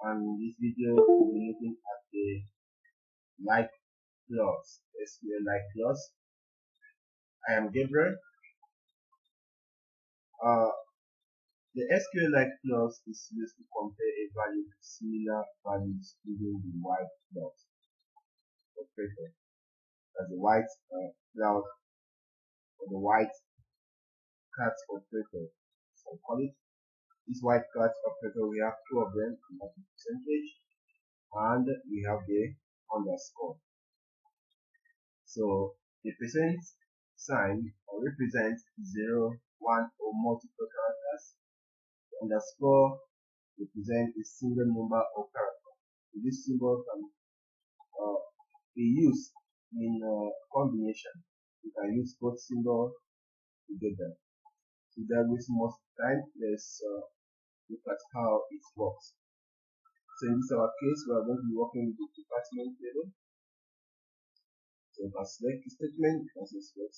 and in this video we'll be looking at the like clause, SQL like clause. I am Gabriel. The SQL like clause is used to compare a value to similar values using the white clause operator, as the white cloud or the white cat operator. So call it this white cat operator. We have two of them, we have the percentage and we have the underscore. So the percent sign represents 0, 1 or multiple characters. The underscore represents a single number of characters. So this symbol can be used in combination. You can use both symbols together. So that wastes most time. Let's look at how it works. So in this our case, we are going to be working with the department table. So you can select the statement, you can select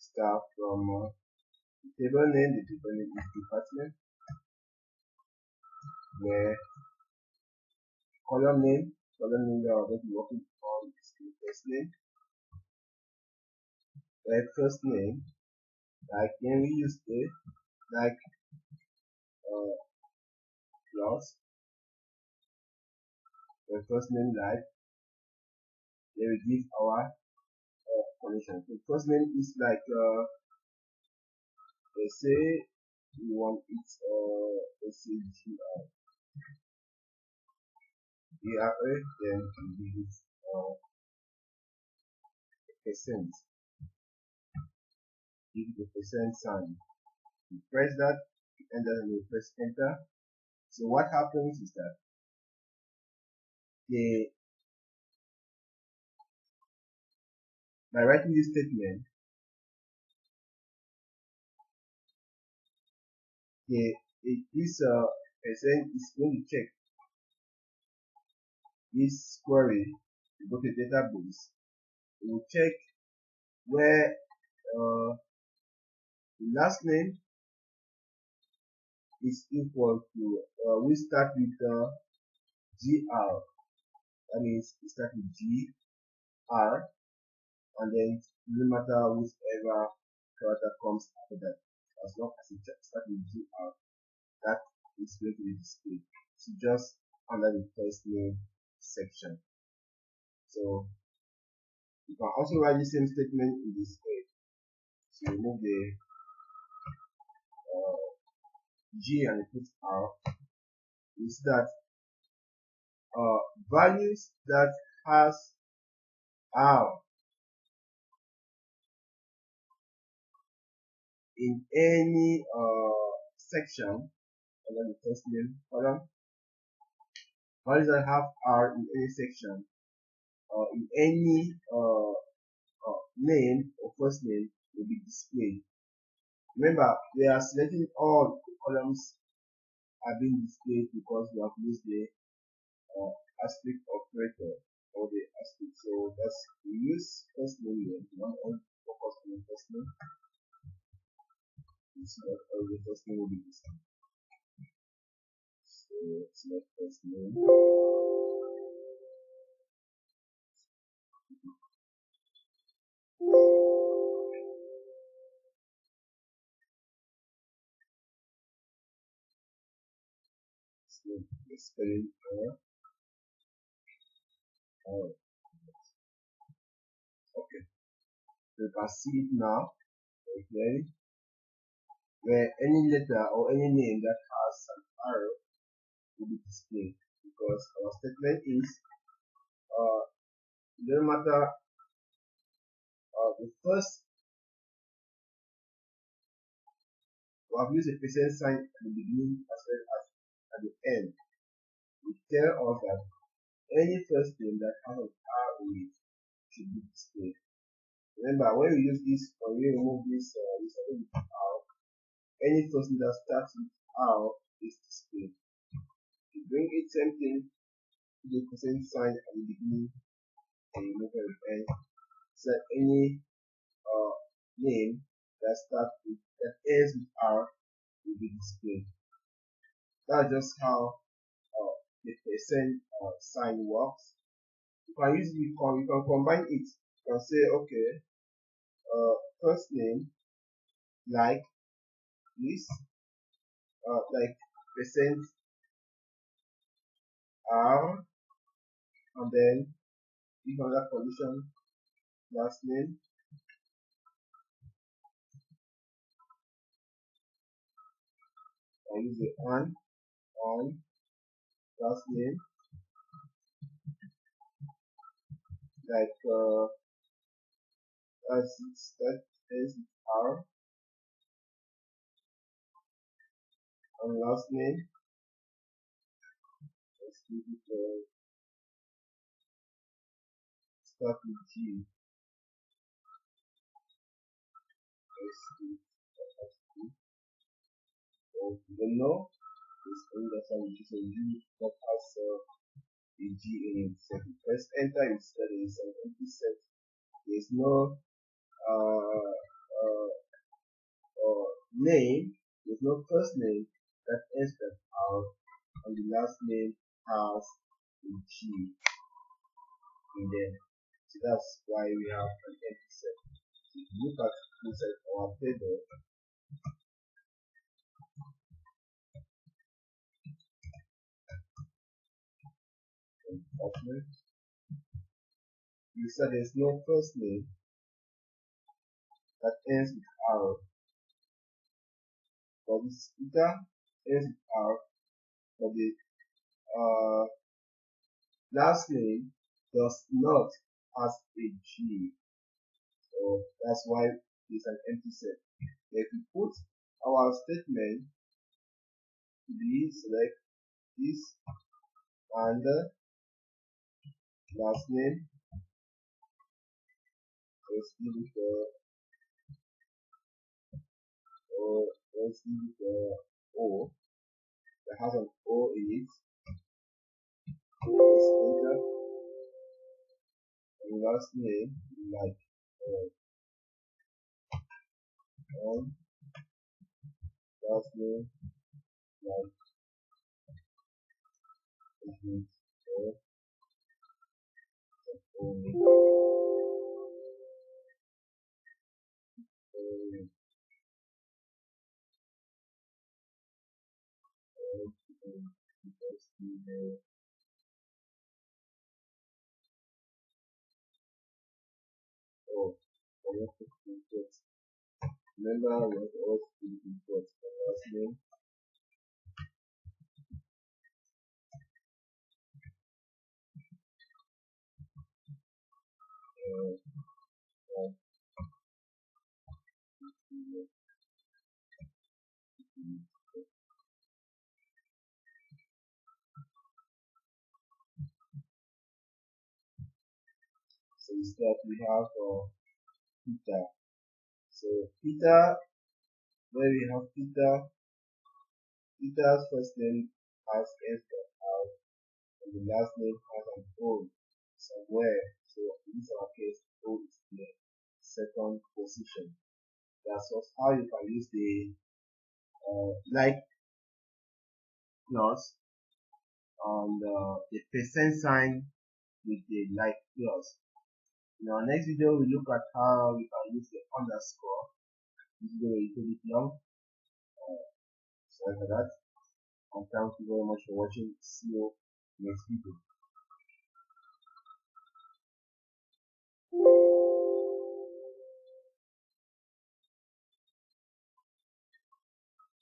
start from the table name. The table name is department, where column name we are going to be working on is the first name. Where first name, like when we use the like clause, where first name like, then we give our condition. So first name is like let's say we want it let's say GRA, then we give it percent. Give the percent sign. You press that, and then you press enter. So what happens is that by writing this statement, this percent is going to check this query. You go to the database, it will check where the last name is equal to we start with GR, that means we start with GR, and then no matter whichever character comes after that, as long as it starts with GR, that is going to be displayed. So just under the first name section. So you can also write the same statement in this page. So remove the G and put R. Is that values that has R in any section under the first name column, values that have R in any section in any name or first name will be displayed. Remember, we are selecting all the columns are being displayed because we have used the asterisk operator or the asterisk. So that's we use first name here. We want to focus on the first name. You see that all the first name will be the same. So select first name. The spelling error. Okay, so you can see it now very clearly, where any letter or any name that has an arrow will be displayed, because our statement is no matter the first, we have used a percent sign at the beginning as well as at the end. We tell us that any first name that has an R in it should be displayed. Remember, when we use this, when we remove this with R, any first name that starts with R is displayed. To bring it, same thing, the percent sign at the beginning and you move at the end. So any name that starts with that ends with R will be displayed. That's just how the percent sign works. You can use you can combine it. You can say okay, first name like this, like percent R, and then if another condition, last name, and use the on last name, like that is R, and last name, let's give it start with G. Let's do it. So if you don't know, this that's how we use a U that has a G in it. So if you press enter, instead is an empty set. There's no name, there's no first name that ends with R, and the last name has a G in there. So that's why we have an empty set. So if you look at inside our table, you said there's no first name that ends with R, but this Peter ends with R, but the last name does not has a G. So that's why it's an empty set. If we put our statement to be select this and last name, let's give it let's give it O that has an O in it. Let's enter and last name like on last name like remember we have also import the last name so instead we have Peter. So Peter, where we have Peter's first name has S out and the last name has an O somewhere. So in this our case, O is the second position. That's just how you can use the like clause and the percent sign with the like clause. In our next video, we look at how we can use the underscore. This video is a little bit long. Sorry for that. And thank you very much for watching. See you next video.